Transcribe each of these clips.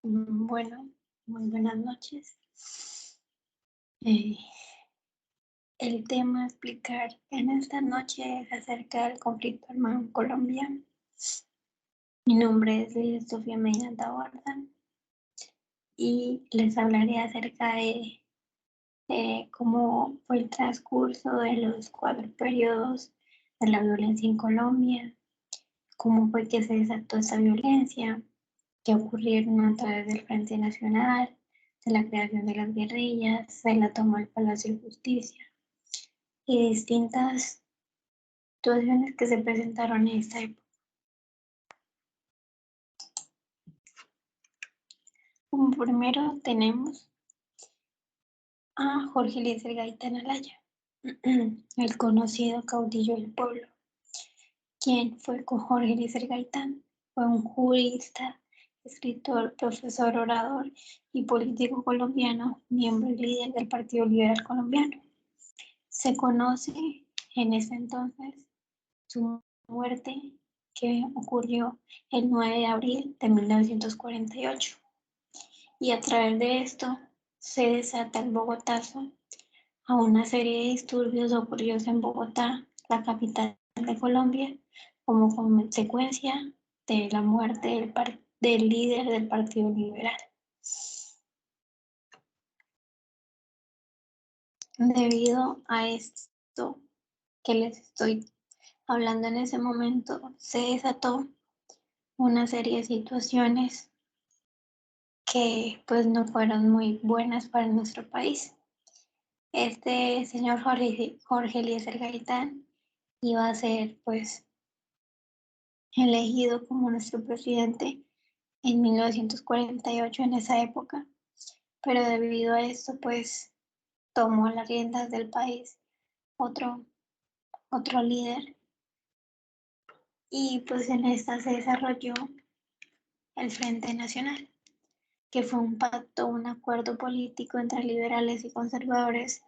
Bueno, muy buenas noches. Eh, el tema a explicar en esta noche es acerca del conflicto armado en Colombia. Mi nombre es Lidia Sofía Medina Taborda y les hablaré acerca de cómo fue el transcurso de los 4 periodos de la violencia en Colombia, cómo fue que se desató esa violencia, que ocurrieron a través del Frente Nacional, de la creación de las guerrillas, de la toma del Palacio de Justicia y distintas situaciones que se presentaron en esta época. Como primero tenemos a Jorge Eliezer Gaitán Alaya, el conocido caudillo del pueblo. ¿Quién fue con Jorge Eliezer Gaitán? Fue un jurista, escritor, profesor, orador y político colombiano, miembro y líder del Partido Liberal Colombiano. Se conoce en ese entonces su muerte, que ocurrió el 9 de abril de 1948. Y a través de esto se desata el Bogotazo a una serie de disturbios ocurridos en Bogotá, la capital de Colombia, como consecuencia de la muerte del líder del Partido Liberal. Debido a esto que les estoy hablando en ese momento, se desató una serie de situaciones que pues no fueron muy buenas para nuestro país. Este señor Jorge Eliezer Gaitán iba a ser pues elegido como nuestro presidente en 1948 en esa época, pero debido a esto pues tomó las riendas del país otro, otro líder y pues en esta se desarrolló el Frente Nacional, que fue un pacto, un acuerdo político entre liberales y conservadores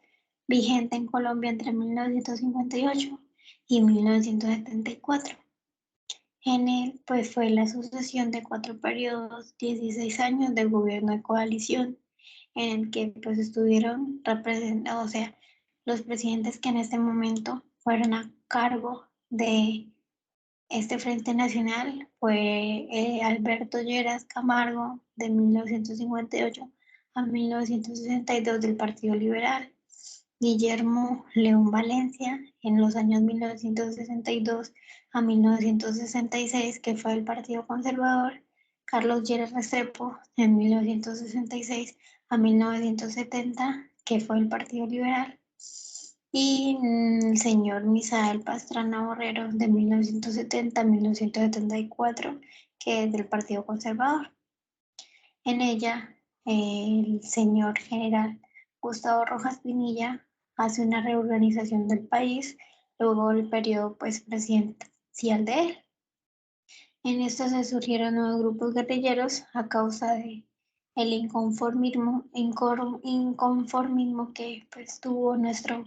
vigente en Colombia entre 1958 y 1974. En él, pues fue la sucesión de 4 periodos, 16 años de gobierno de coalición, en el que pues estuvieron representados, o sea, los presidentes que en este momento fueron a cargo de este Frente Nacional fue Alberto Lleras Camargo de 1958 a 1962 del Partido Liberal, Guillermo León Valencia en los años 1962 a 1966, que fue del Partido Conservador, Carlos Lleras Restrepo en 1966 a 1970, que fue el Partido Liberal, y el señor Misael Pastrana Borrero de 1970 a 1974, que es del Partido Conservador. En ella, el señor general Gustavo Rojas Pinilla hace una reorganización del país luego del periodo pues, presidencial de él. En esto se surgieron nuevos grupos guerrilleros a causa de el inconformismo que pues, tuvo nuestro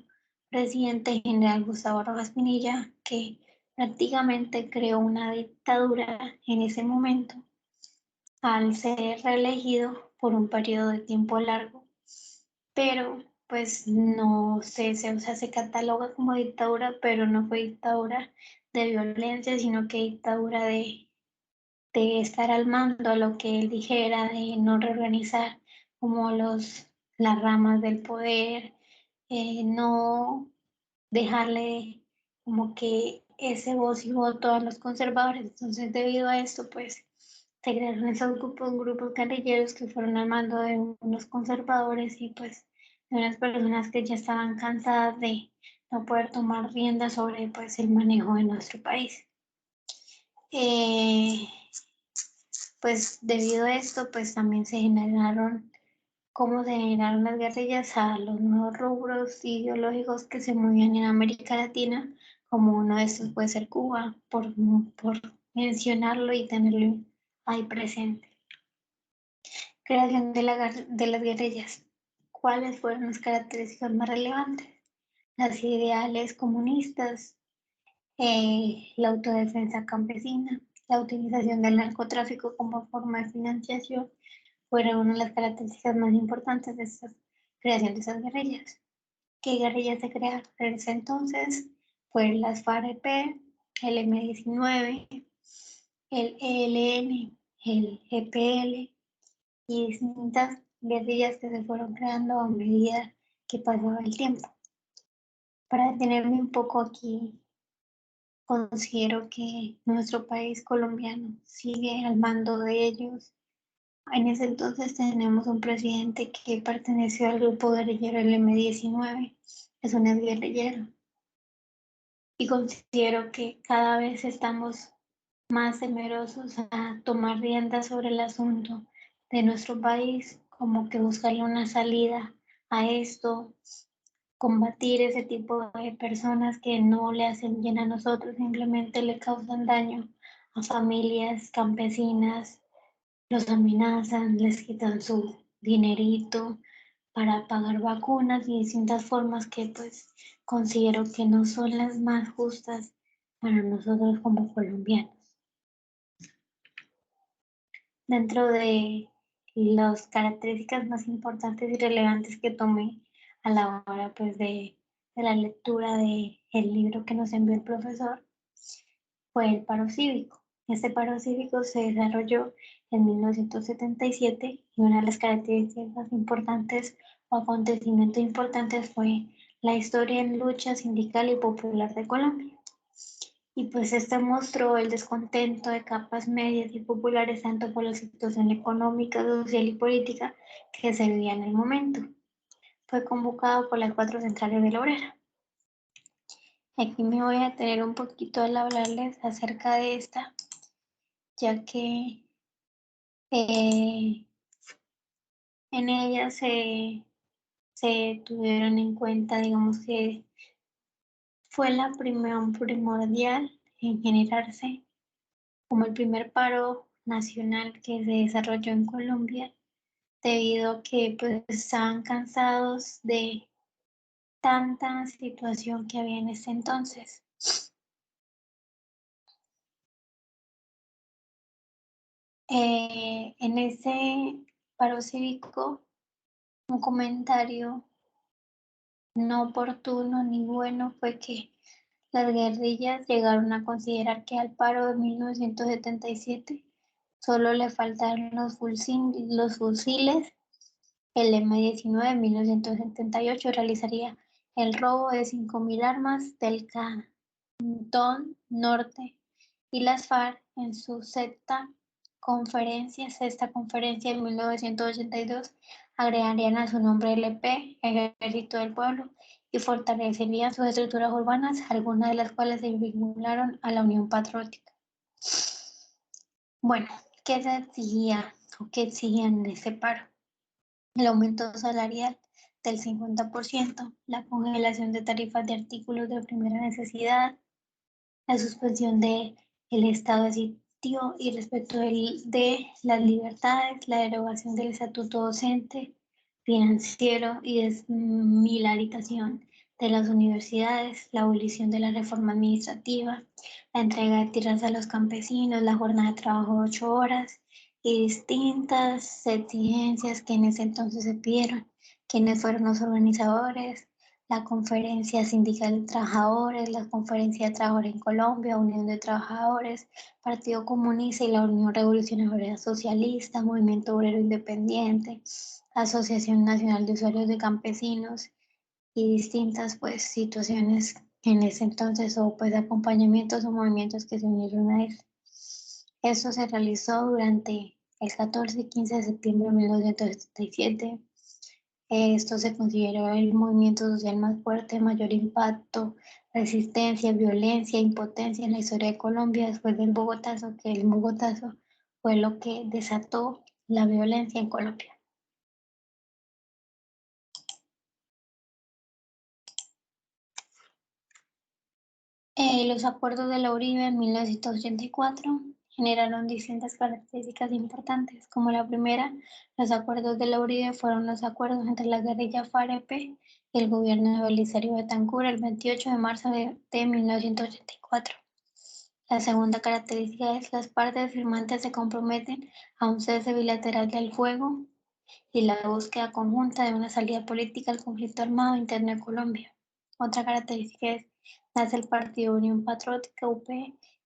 presidente general Gustavo Rojas Pinilla, que prácticamente creó una dictadura en ese momento al ser reelegido por un periodo de tiempo largo, pero pues no sé, o sea, se cataloga como dictadura, pero no fue dictadura de violencia, sino que dictadura de estar al mando a lo que él dijera, de no reorganizar como las ramas del poder, no dejarle como que ese voz y voto a los conservadores. Entonces, debido a esto, pues se crearon esos grupos guerrilleros que fueron al mando de unos conservadores y pues de unas personas que ya estaban cansadas de no poder tomar riendas sobre pues el manejo de nuestro país. Eh, pues debido a esto, pues también se generaron cómo se generaron las guerrillas a los nuevos rubros ideológicos que se movían en América Latina, como uno de estos puede ser Cuba, por mencionarlo y tenerlo ahí presente. Creación de las guerrillas. ¿Cuáles fueron las características más relevantes? Las ideales comunistas, la autodefensa campesina, la utilización del narcotráfico como forma de financiación, fueron una de las características más importantes de esta creación de esas guerrillas. ¿Qué guerrillas se crearon en ese entonces? Fueron las FARC-EP, el M-19, el ELN, el EPL y distintas guerrillas que se fueron creando a medida que pasaba el tiempo. Para detenerme un poco aquí, considero que nuestro país colombiano sigue al mando de ellos. En ese entonces tenemos un presidente que perteneció al grupo guerrillero del M-19, es un exguerrillero. Y considero que cada vez estamos más temerosos a tomar riendas sobre el asunto de nuestro país, como que buscarle una salida a esto, combatir ese tipo de personas que no le hacen bien a nosotros, simplemente le causan daño a familias campesinas, los amenazan, les quitan su dinerito para pagar vacunas y distintas formas que pues considero que no son las más justas para nosotros como colombianos. Dentro de las características más importantes y relevantes que tomé a la hora pues de la lectura del libro que nos envió el profesor fue el paro cívico. Este paro cívico se desarrolló en 1977 y una de las características más importantes o acontecimientos importantes fue la historia en lucha sindical y popular de Colombia. Y pues este mostró el descontento de capas medias y populares tanto por la situación económica, social y política que se vivía en el momento. Fue convocado por las 4 centrales de la obrera. Aquí me voy a tener un poquito al hablarles acerca de esta, ya que en ella se tuvieron en cuenta, digamos que fue la primordial en generarse como el primer paro nacional que se desarrolló en Colombia, debido a que pues estaban cansados de tanta situación que había en ese entonces. En ese paro cívico, un comentario no oportuno ni bueno fue que las guerrillas llegaron a considerar que al paro de 1977 solo le faltaron los fusiles. El M-19 en 1978 realizaría el robo de 5.000 armas del Cantón Norte y las FARC en su sexta conferencia en 1982 agregarían a su nombre el EP, Ejército del Pueblo, y fortalecerían sus estructuras urbanas, algunas de las cuales se vincularon a la Unión Patriótica. Bueno, ¿qué se exigía o qué exigían en ese paro? El aumento salarial del 50%, la congelación de tarifas de artículos de primera necesidad, la suspensión del estado de sitio y respecto de las libertades, la derogación del estatuto docente, financiero y desmilitarización de las universidades, la abolición de la reforma administrativa, la entrega de tierras a los campesinos, la jornada de trabajo de 8 horas y distintas exigencias que en ese entonces se pidieron. ¿Quiénes fueron los organizadores? La Conferencia Sindical de Trabajadores, la Conferencia de Trabajadores en Colombia, Unión de Trabajadores, Partido Comunista y la Unión Revolucionaria Socialista, Movimiento Obrero Independiente, Asociación Nacional de Usuarios de Campesinos y distintas pues situaciones en ese entonces o pues acompañamientos o movimientos que se unieron a él. Eso se realizó durante el 14 y 15 de septiembre de 1977. Esto se consideró el movimiento social más fuerte, mayor impacto, resistencia, violencia, impotencia en la historia de Colombia después del Bogotazo, que el Bogotazo fue lo que desató la violencia en Colombia. Los acuerdos de la Uribe en 1984 generaron distintas características importantes, como la primera, los acuerdos de la Uribe fueron los acuerdos entre la guerrilla FARC-EP y el gobierno de Belisario Betancur el 28 de marzo de 1984. La segunda característica es las partes firmantes se comprometen a un cese bilateral del fuego y la búsqueda conjunta de una salida política al conflicto armado interno de Colombia. Otra característica es nace el Partido Unión Patriótica UP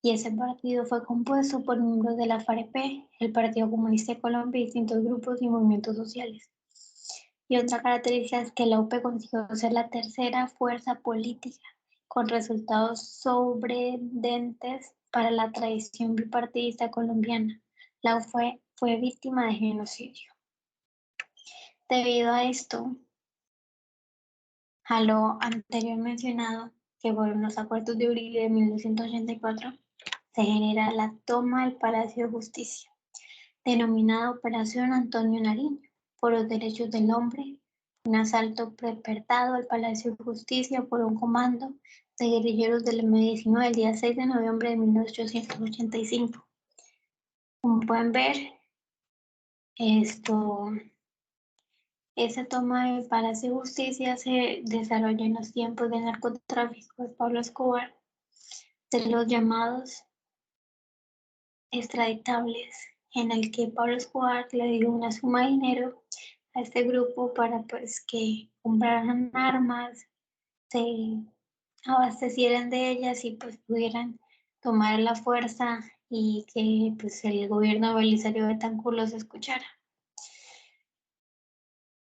y ese partido fue compuesto por miembros de la FAREP, el Partido Comunista de Colombia y distintos grupos y movimientos sociales. Y otra característica es que la UP consiguió ser la tercera fuerza política con resultados sorprendentes para la tradición bipartidista colombiana. La UP fue víctima de genocidio. Debido a esto, a lo anterior mencionado, que fueron los acuerdos de Uribe de 1984, se genera la toma del Palacio de Justicia, denominada Operación Antonio Nariño, por los derechos del hombre, un asalto perpetrado al Palacio de Justicia por un comando de guerrilleros del M-19 el día 6 de noviembre de 1885. Como pueden ver, esa toma del Palacio de Justicia se desarrolló en los tiempos del narcotráfico de Pablo Escobar, de los llamados extraditables, en el que Pablo Escobar le dio una suma de dinero a este grupo para pues que compraran armas, se abastecieran de ellas y pues pudieran tomar la fuerza y que pues el gobierno de Belisario Betancur los escuchara.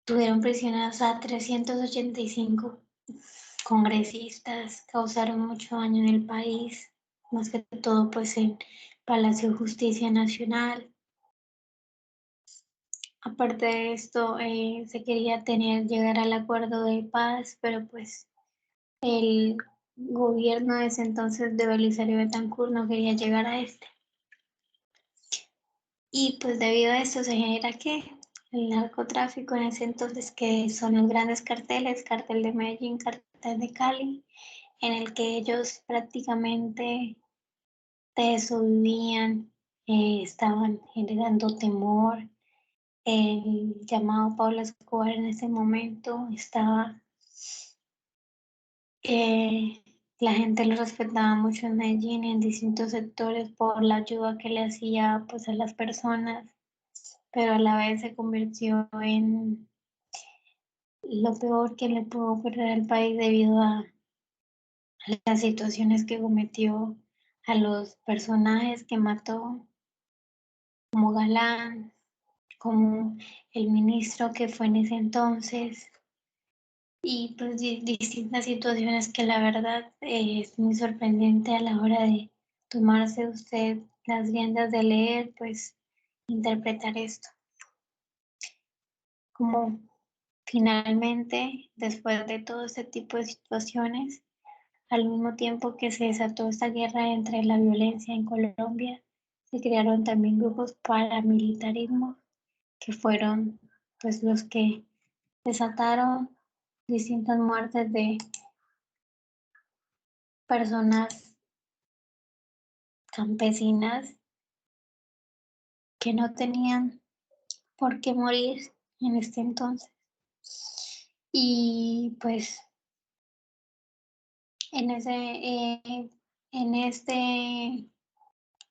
Tuvieron prisioneros a 385 congresistas, causaron mucho daño en el país, más que todo pues en Palacio de Justicia Nacional. Aparte de esto, se quería llegar al acuerdo de paz, pero pues el gobierno de ese entonces de Belisario Betancur no quería llegar a este. Y pues debido a esto se genera que el narcotráfico en ese entonces, que son los grandes carteles, cartel de Medellín, cartel de Cali, en el que ellos prácticamente desobedían, estaban generando temor. El llamado Pablo Escobar en ese momento estaba, eh, la gente lo respetaba mucho en Medellín y en distintos sectores por la ayuda que le hacía pues a las personas, pero a la vez se convirtió en lo peor que le pudo ocurrir al país debido a las situaciones que cometió, a los personajes que mató, como Galán, como el ministro que fue en ese entonces, y pues distintas situaciones que la verdad es muy sorprendente a la hora de tomarse usted las riendas de leer, pues interpretar esto. Como finalmente, después de todo este tipo de situaciones, al mismo tiempo que se desató esta guerra entre la violencia en Colombia, se crearon también grupos paramilitarismo que fueron pues los que desataron distintas muertes de personas campesinas que no tenían por qué morir en este entonces. Y pues en en este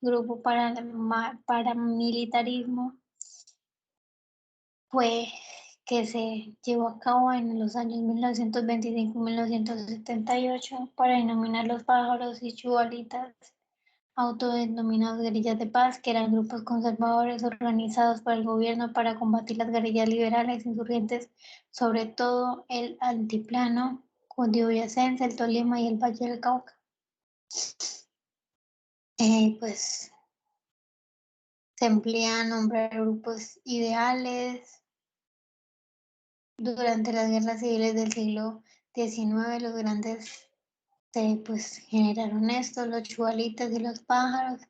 grupo paramilitarismo fue que se llevó a cabo en los años 1925-1978 para denominar los pájaros y chubalitas, autodenominados guerrillas de paz, que eran grupos conservadores organizados por el gobierno para combatir las guerrillas liberales insurgentes, sobre todo el Altiplano, Cundiboyacense, el Tolima y el Valle del Cauca. Pues se emplea nombrar grupos ideales. Durante las guerras civiles del siglo XIX, los grandes pues generaron esto, los chubalitas y los pájaros,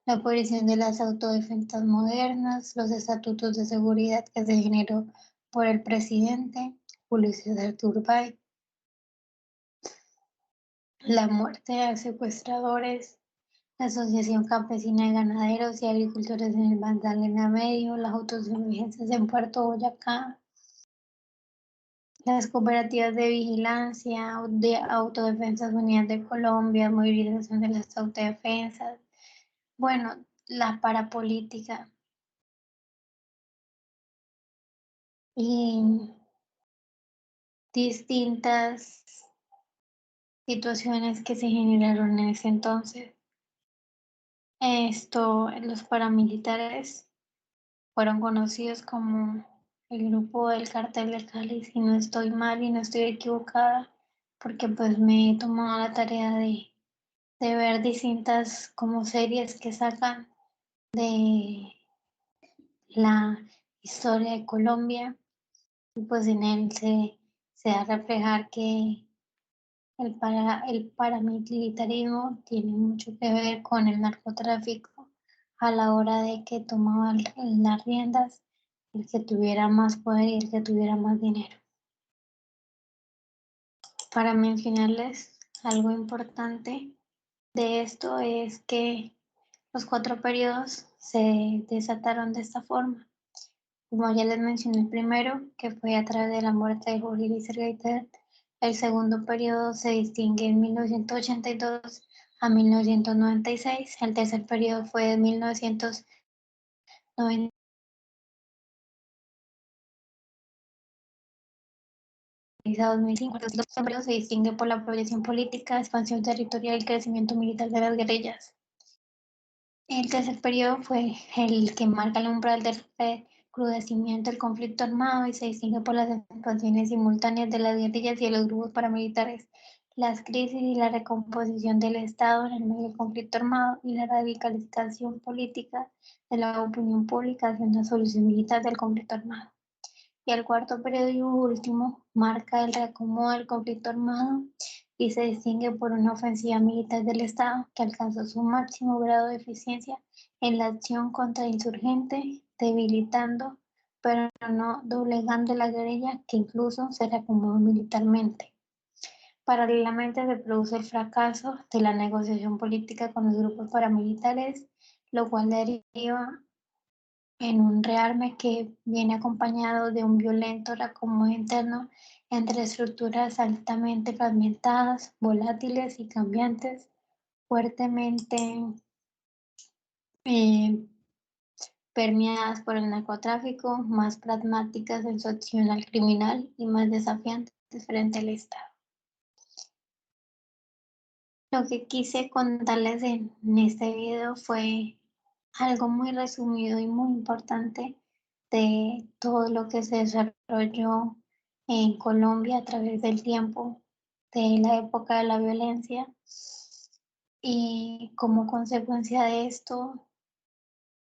la aparición de las autodefensas modernas, los estatutos de seguridad que se generó por el presidente Julio César Turbay, la muerte de secuestradores, la Asociación Campesina de Ganaderos y Agricultores en el Magdalena Medio, las autosuficiencias en Puerto Boyacá, las cooperativas de vigilancia, de autodefensas unidas de Colombia, movilización de las autodefensas, Bueno, la parapolítica y distintas situaciones que se generaron en ese entonces. Los paramilitares fueron conocidos como el grupo del Cartel de Cali, si no estoy mal y no estoy equivocada, porque pues me he tomado la tarea de ver distintas como series que sacan de la historia de Colombia, y pues en él se da a reflejar que el paramilitarismo tiene mucho que ver con el narcotráfico a la hora de que tomaban las riendas el que tuviera más poder y el que tuviera más dinero. Para mencionarles algo importante de esto es que los 4 periodos se desataron de esta forma. Como ya les mencioné el primero, que fue a través de la muerte de Jorge Luis Reiter, el segundo periodo se distingue en 1982 a 1996, el tercer periodo fue de 1990 a 2005. El segundo periodo se distingue por la progresión política, expansión territorial y crecimiento militar de las guerrillas. El tercer periodo fue el que marca el umbral del recrudecimiento del conflicto armado y se distingue por las expansiones simultáneas de las guerrillas y de los grupos paramilitares, las crisis y la recomposición del Estado en el medio del conflicto armado y la radicalización política de la opinión pública hacia una solución militar del conflicto armado. Y el cuarto periodo y último marca el reacomodo del conflicto armado y se distingue por una ofensiva militar del Estado que alcanzó su máximo grado de eficiencia en la acción contra insurgente, debilitando pero no doblegando la guerrilla, que incluso se reacomodó militarmente. Paralelamente se produce el fracaso de la negociación política con los grupos paramilitares, lo cual deriva en un rearme que viene acompañado de un violento reacomodo interno entre estructuras altamente fragmentadas, volátiles y cambiantes, fuertemente eh, permeadas por el narcotráfico, más pragmáticas en su acción al criminal y más desafiantes frente al Estado. Lo que quise contarles en este video fue algo muy resumido y muy importante de todo lo que se desarrolló en Colombia a través del tiempo, de la época de la violencia, y como consecuencia de esto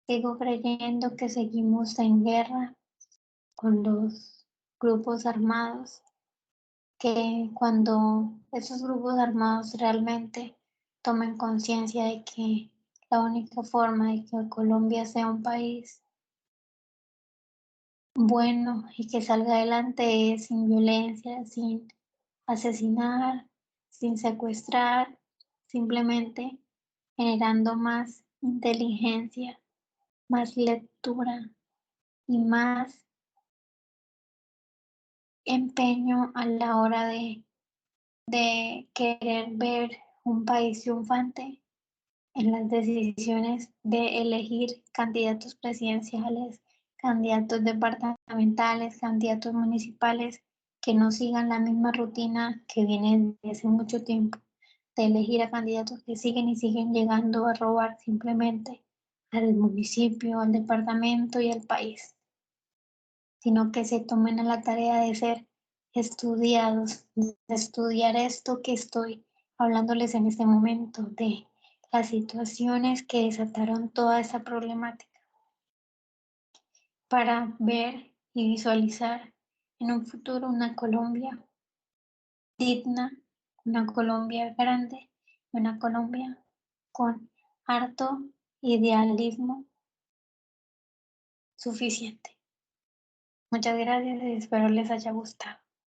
sigo creyendo que seguimos en guerra con los grupos armados, que cuando esos grupos armados realmente tomen conciencia de que la única forma de que Colombia sea un país bueno y que salga adelante es sin violencia, sin asesinar, sin secuestrar, simplemente generando más inteligencia, más lectura y más empeño a la hora de querer ver un país triunfante en las decisiones de elegir candidatos presidenciales, candidatos departamentales, candidatos municipales, que no sigan la misma rutina que viene desde hace mucho tiempo, de elegir a candidatos que siguen y siguen llegando a robar simplemente al municipio, al departamento y al país, sino que se tomen a la tarea de ser estudiados, de estudiar esto que estoy hablándoles en este momento, de las situaciones que desataron toda esta problemática, para ver y visualizar en un futuro una Colombia digna, una Colombia grande, una Colombia con harto idealismo suficiente. Muchas gracias y espero les haya gustado.